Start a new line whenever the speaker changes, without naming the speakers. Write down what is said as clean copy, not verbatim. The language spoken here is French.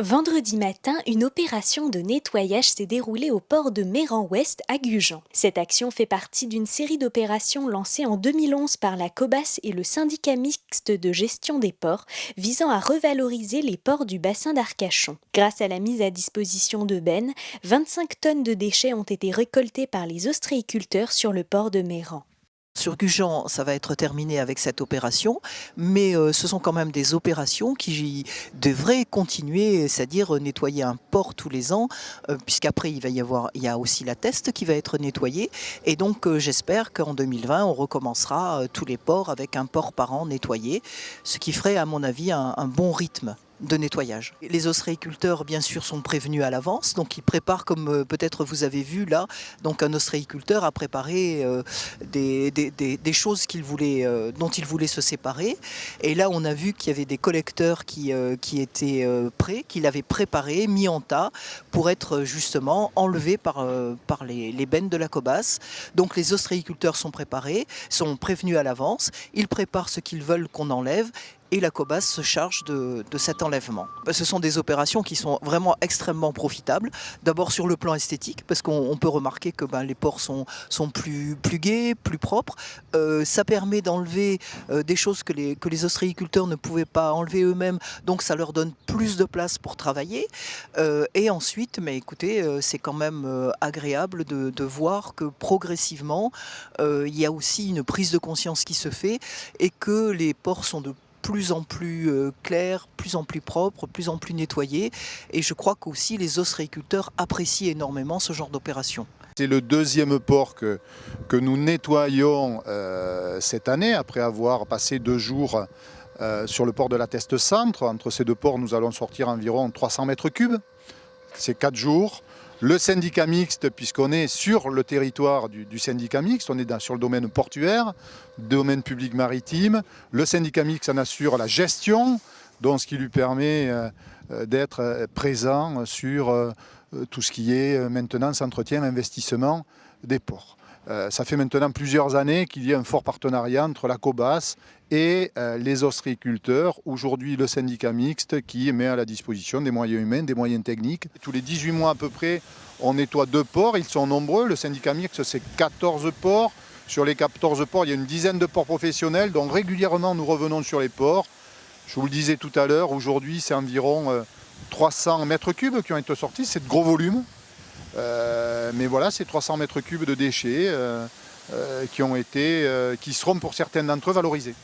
Vendredi matin, une opération de nettoyage s'est déroulée au port de Méran-Ouest à Gujan. Cette action fait partie d'une série d'opérations lancées en 2011 par la COBAS et le syndicat mixte de gestion des ports, visant à revaloriser les ports du bassin d'Arcachon. Grâce à la mise à disposition de bennes, 25 tonnes de déchets ont été récoltées par les ostréiculteurs sur le port de Méran.
Sur Gujan, ça va être terminé avec cette opération, mais ce sont quand même des opérations qui devraient continuer, c'est-à-dire nettoyer un port tous les ans, puisqu'après il y a aussi la Teste qui va être nettoyée, et donc j'espère qu'en 2020 on recommencera tous les ports avec un port par an nettoyé, ce qui ferait à mon avis un bon rythme de nettoyage. Les ostréiculteurs bien sûr sont prévenus à l'avance, donc ils préparent, comme peut-être vous avez vu là, donc un ostréiculteur a préparé des choses dont il voulait se séparer, et là on a vu qu'il y avait des collecteurs qui étaient prêts, qu'il avait préparés, mis en tas pour être justement enlevés par les bennes de la COBAS. Donc les ostréiculteurs sont préparés, sont prévenus à l'avance, ils préparent ce qu'ils veulent qu'on enlève, et la COBAS se charge de cet enlèvement. Ce sont des opérations qui sont vraiment extrêmement profitables. D'abord sur le plan esthétique, parce qu'on peut remarquer que les ports sont plus gais, plus propres. Ça permet d'enlever des choses que les ostréiculteurs ne pouvaient pas enlever eux-mêmes, donc ça leur donne plus de place pour travailler. Et ensuite, écoutez, c'est quand même agréable de voir que progressivement, il y a aussi une prise de conscience qui se fait, et que les ports sont de plus en plus clair, plus en plus propre, plus en plus nettoyé. Et je crois qu'aussi les ostréiculteurs apprécient énormément ce genre d'opération.
C'est le deuxième port que nous nettoyons cette année, après avoir passé 2 jours sur le port de la Teste Centre. Entre ces deux ports, nous allons sortir environ 300 mètres cubes. C'est 4 jours. Le syndicat mixte, puisqu'on est sur le territoire du syndicat mixte, on est sur le domaine portuaire, domaine public maritime. Le syndicat mixte en assure la gestion, donc ce qui lui permet d'être présent sur tout ce qui est maintenance, entretien, investissement des ports. Ça fait maintenant plusieurs années qu'il y a un fort partenariat entre la COBAS et les ostréiculteurs. Aujourd'hui, le syndicat mixte qui met à la disposition des moyens humains, des moyens techniques. Tous les 18 mois à peu près, on nettoie 2 ports. Ils sont nombreux. Le syndicat mixte, c'est 14 ports. Sur les 14 ports, il y a une dizaine de ports professionnels. Donc régulièrement, nous revenons sur les ports. Je vous le disais tout à l'heure, aujourd'hui, c'est environ 300 mètres cubes qui ont été sortis. C'est de gros volumes. Mais voilà, c'est 300 mètres cubes de déchets qui seront pour certains d'entre eux valorisés.